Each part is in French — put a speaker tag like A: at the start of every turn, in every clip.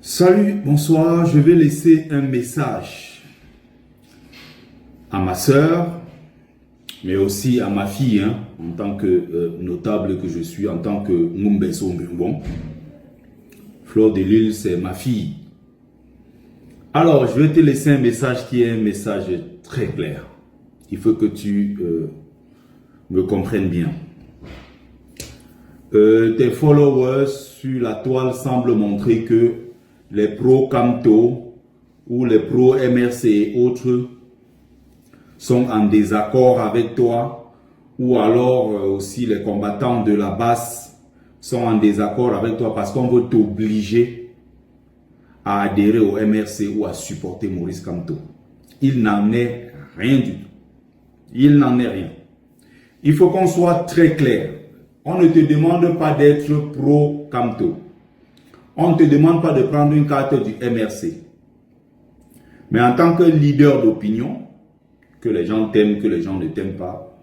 A: Salut, bonsoir, je vais laisser un message à ma sœur, mais aussi à ma fille, en tant que notable que je suis, en tant que Mumbeso Mbungbon. Fleur de Lille, c'est ma fille. Alors, je vais te laisser un message qui est un message très clair. Il faut que tu me comprennes bien. Tes followers sur la toile semblent montrer que les pro-Camto ou les pro-MRC et autres sont en désaccord avec toi, ou alors aussi les combattants de la base sont en désaccord avec toi parce qu'on veut t'obliger à adhérer au MRC ou à supporter Maurice Kamto. Il n'en est rien du tout. Il n'en est rien. Il faut qu'on soit très clair. On ne te demande pas d'être pro-Kamto. On ne te demande pas de prendre une carte du MRC. Mais en tant que leader d'opinion, que les gens t'aiment, que les gens ne t'aiment pas,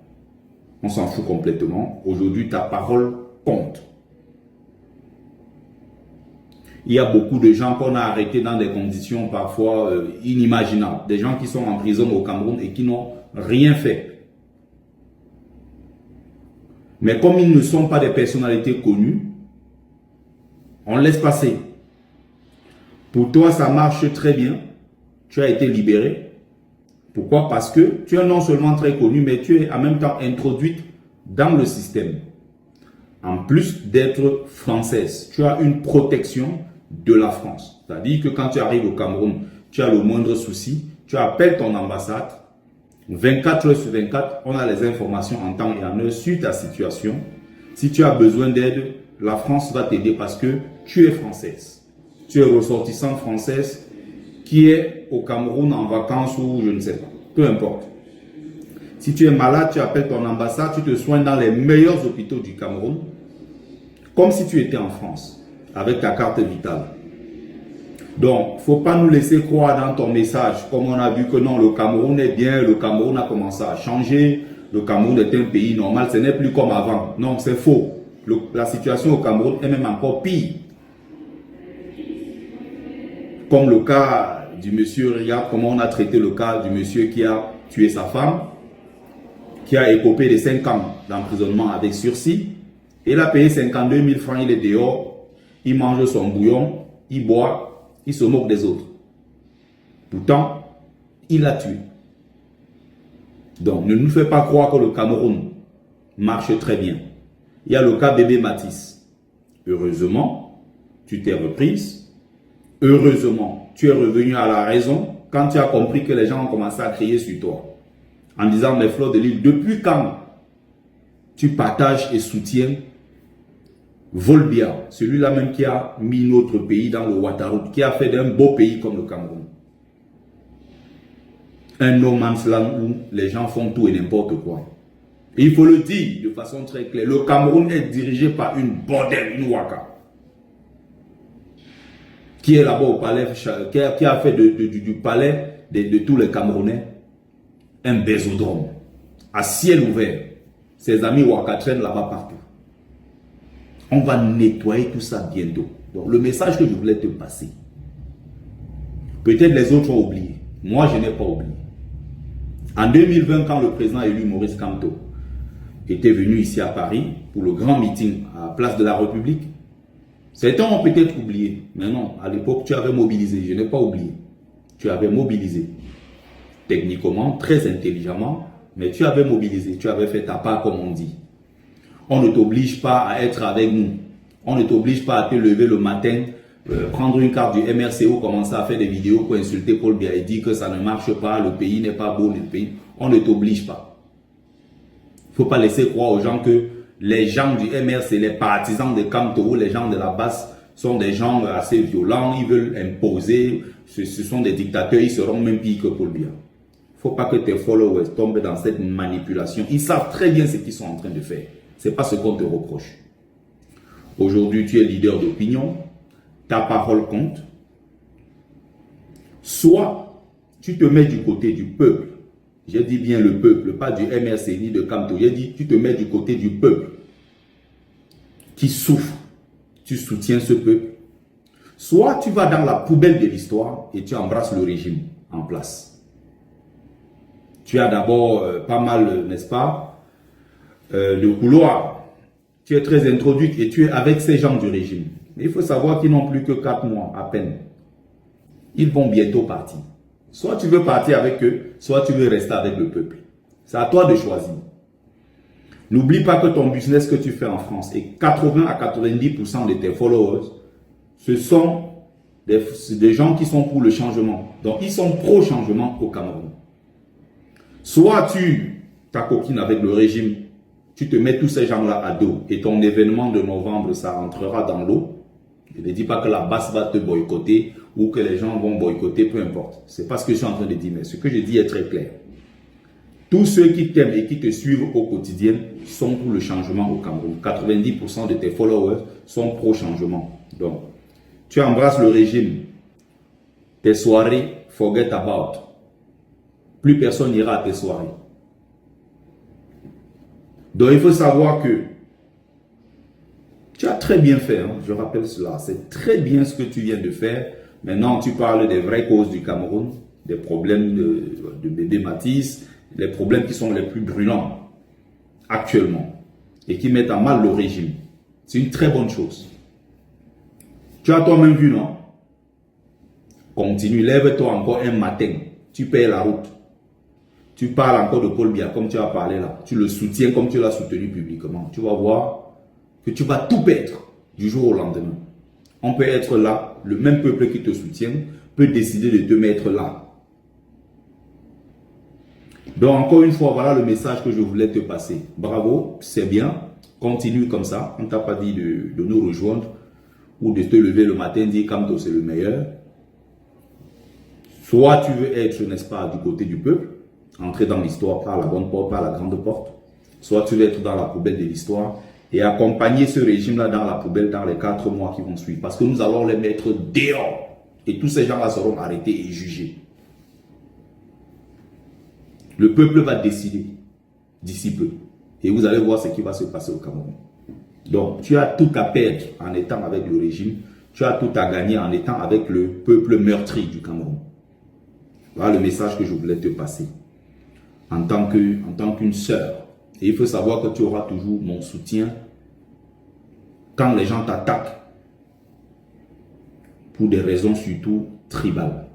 A: on s'en fout complètement. Aujourd'hui, ta parole compte. Il y a beaucoup de gens qu'on a arrêtés dans des conditions parfois inimaginables. Des gens qui sont en prison au Cameroun et qui n'ont rien fait. Mais comme ils ne sont pas des personnalités connues, on laisse passer. Pour toi, ça marche très bien. Tu as été libéré. Pourquoi? Parce que tu es non seulement très connu, mais tu es en même temps introduite dans le système. En plus d'être française, tu as une protection de la France. C'est-à-dire que quand tu arrives au Cameroun, tu as le moindre souci, tu appelles ton ambassade. 24 heures sur 24, on a les informations en temps et en heure sur ta situation. Si tu as besoin d'aide, la France va t'aider parce que tu es française. Tu es ressortissante française qui est au Cameroun en vacances ou je ne sais pas. Peu importe. Si tu es malade, tu appelles ton ambassade, tu te soignes dans les meilleurs hôpitaux du Cameroun, comme si tu étais en France, avec ta carte vitale. Donc, il ne faut pas nous laisser croire dans ton message, comme on a vu que non, le Cameroun est bien, le Cameroun a commencé à changer, le Cameroun est un pays normal, ce n'est plus comme avant. Non, c'est faux. La situation au Cameroun est même encore pire. Comme le cas du monsieur, regarde comment on a traité le cas du monsieur qui a tué sa femme, qui a écopé de 5 ans d'emprisonnement avec sursis. Il a payé 52 000 francs, il est dehors, il mange son bouillon, il boit, il se moque des autres. Pourtant, il l'a tué. Donc, ne nous fais pas croire que le Cameroun marche très bien. Il y a le cas bébé Matisse. Heureusement, tu t'es reprise. Heureusement, tu es revenu à la raison quand tu as compris que les gens ont commencé à crier sur toi. En disant, mais Fleur de Lille, depuis quand tu partages et soutiens Volbia, celui-là même qui a mis notre pays dans le Ouattara, qui a fait d'un beau pays comme le Cameroun. Un no man's land où les gens font tout et n'importe quoi. Et il faut le dire de façon très claire, le Cameroun est dirigé par une bordelle, une waka, qui est là-bas au palais, qui a fait du palais de tous les Camerounais un bésodrome, à ciel ouvert. Ses amis waka traînent là-bas partout. On va nettoyer tout ça bientôt. Donc le message que je voulais te passer, peut-être les autres ont oublié, moi je n'ai pas oublié. En 2020, quand le président élu Maurice Kamto était venu ici à Paris pour le grand meeting à Place de la République, certains ont peut-être oublié, mais non, à l'époque tu avais mobilisé, je n'ai pas oublié. Tu avais mobilisé, techniquement, très intelligemment, mais tu avais mobilisé, tu avais fait ta part comme on dit. On ne t'oblige pas à être avec nous, on ne t'oblige pas à te lever le matin, prendre une carte du MRCO, commencer à faire des vidéos pour insulter Paul Biya et dire que ça ne marche pas, le pays n'est pas beau, le pays, on ne t'oblige pas. Il ne faut pas laisser croire aux gens que les gens du MRC, les partisans de Kamto, les gens de la base sont des gens assez violents, ils veulent imposer, ce sont des dictateurs, ils seront même pires que Paul Biya. Il ne faut pas que tes followers tombent dans cette manipulation. Ils savent très bien ce qu'ils sont en train de faire. Ce n'est pas ce qu'on te reproche. Aujourd'hui, tu es leader d'opinion, ta parole compte. Soit tu te mets du côté du peuple. J'ai dit bien le peuple, pas du MRC ni de Kamto. J'ai dit tu te mets du côté du peuple qui souffre. Tu soutiens ce peuple. Soit tu vas dans la poubelle de l'histoire et tu embrasses le régime en place. Tu as d'abord pas mal, n'est-ce pas, de couloirs. Tu es très introduit et tu es avec ces gens du régime. Mais il faut savoir qu'ils n'ont plus que 4 mois à peine. Ils vont bientôt partir. Soit tu veux partir avec eux, soit tu veux rester avec le peuple. C'est à toi de choisir. N'oublie pas que ton business que tu fais en France et 80 à 90% de tes followers, ce sont des gens qui sont pour le changement. Donc, ils sont pro-changement au Cameroun. Soit tu t'acoquines avec le régime, tu te mets tous ces gens-là à dos et ton événement de novembre, ça rentrera dans l'eau. Je ne dis pas que la basse va te boycotter ou que les gens vont boycotter, peu importe. Ce n'est pas ce que je suis en train de dire, mais ce que je dis est très clair. Tous ceux qui t'aiment et qui te suivent au quotidien sont pour le changement au Cameroun. 90% de tes followers sont pro-changement. Donc, tu embrasses le régime. Tes soirées, forget about. Plus personne n'ira à tes soirées. Donc, il faut savoir que tu as très bien fait, hein, je rappelle cela. C'est très bien ce que tu viens de faire. Maintenant, tu parles des vraies causes du Cameroun, des problèmes de bébé Matisse, les problèmes qui sont les plus brûlants actuellement et qui mettent à mal le régime. C'est une très bonne chose. Tu as toi-même vu, non? Continue, lève-toi encore un matin. Tu payes la route. Tu parles encore de Paul Biya comme tu as parlé là. Tu le soutiens comme tu l'as soutenu publiquement. Tu vas voir que tu vas tout perdre du jour au lendemain. On peut être là, le même peuple qui te soutient peut décider de te mettre là. Donc encore une fois, voilà le message que je voulais te passer. Bravo, c'est bien. Continue comme ça. On ne t'a pas dit de nous rejoindre ou de te lever le matin et dire Kamto c'est le meilleur. Soit tu veux être, n'est-ce pas, du côté du peuple, entrer dans l'histoire par la bonne porte, par la grande porte. Soit tu veux être dans la poubelle de l'histoire et accompagner ce régime-là dans la poubelle dans les 4 mois qui vont suivre. Parce que nous allons les mettre dehors. Et tous ces gens-là seront arrêtés et jugés. Le peuple va décider d'ici peu. Et vous allez voir ce qui va se passer au Cameroun. Donc, tu as tout à perdre en étant avec le régime. Tu as tout à gagner en étant avec le peuple meurtri du Cameroun. Voilà le message que je voulais te passer. En tant qu'une sœur. Et il faut savoir que tu auras toujours mon soutien quand les gens t'attaquent pour des raisons surtout tribales.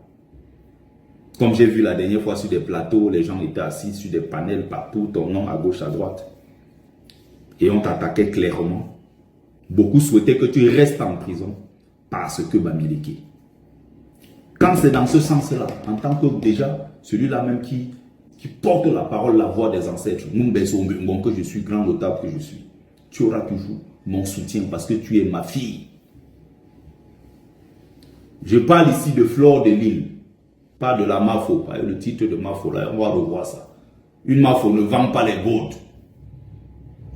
A: Comme j'ai vu la dernière fois sur des plateaux, les gens étaient assis sur des panels partout, ton nom à gauche, à droite. Et on t'attaquait clairement. Beaucoup souhaitaient que tu restes en prison parce que Bamileke. Quand c'est dans ce sens-là, en tant que déjà, celui-là même qui porte la parole, la voix des ancêtres, que je suis, grand notable que je suis, tu auras toujours mon soutien parce que tu es ma fille. Je parle ici de Flore de Lille, pas de la Mafo. Le titre de Mafo, là, on va revoir ça. Une Mafo ne vend pas les gourdes.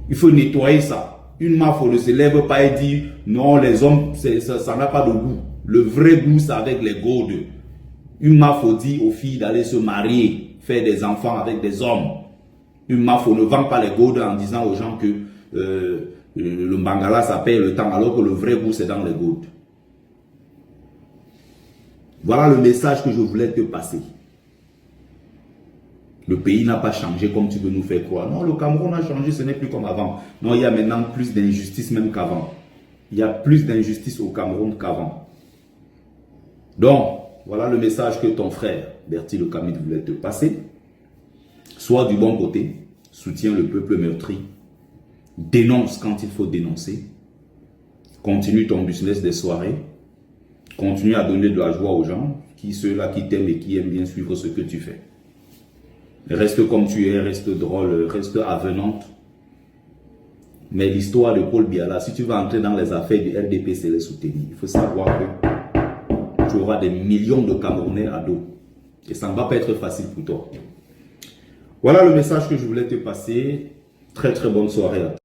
A: Il faut nettoyer ça. Une Mafo ne se lève pas et dit non, les hommes, ça n'a pas de goût. Le vrai goût, c'est avec les gourdes. Une Mafo dit aux filles d'aller se marier, faire des enfants avec des hommes. Une Mafo ne vend pas les gourdes en disant aux gens que le Mbangala, ça paye le temps, alors que le vrai goût, c'est dans les gourdes. Voilà le message que je voulais te passer. Le pays n'a pas changé comme tu veux nous faire croire. Non, le Cameroun a changé, ce n'est plus comme avant. Non, il y a maintenant plus d'injustice même qu'avant. Il y a plus d'injustice au Cameroun qu'avant. Donc, voilà le message que ton frère, Bertie Le Camide, voulait te passer. Sois du bon côté, soutiens le peuple meurtri, dénonce quand il faut dénoncer, continue ton business des soirées, continue à donner de la joie aux gens, ceux-là qui t'aiment et qui aiment bien suivre ce que tu fais. Reste comme tu es, reste drôle, reste avenante. Mais l'histoire de Paul Biya, si tu vas entrer dans les affaires du RDP, c'est les soutenir. Il faut savoir que tu auras des millions de Camerounais à dos. Et ça ne va pas être facile pour toi. Voilà le message que je voulais te passer. Très très bonne soirée à toi.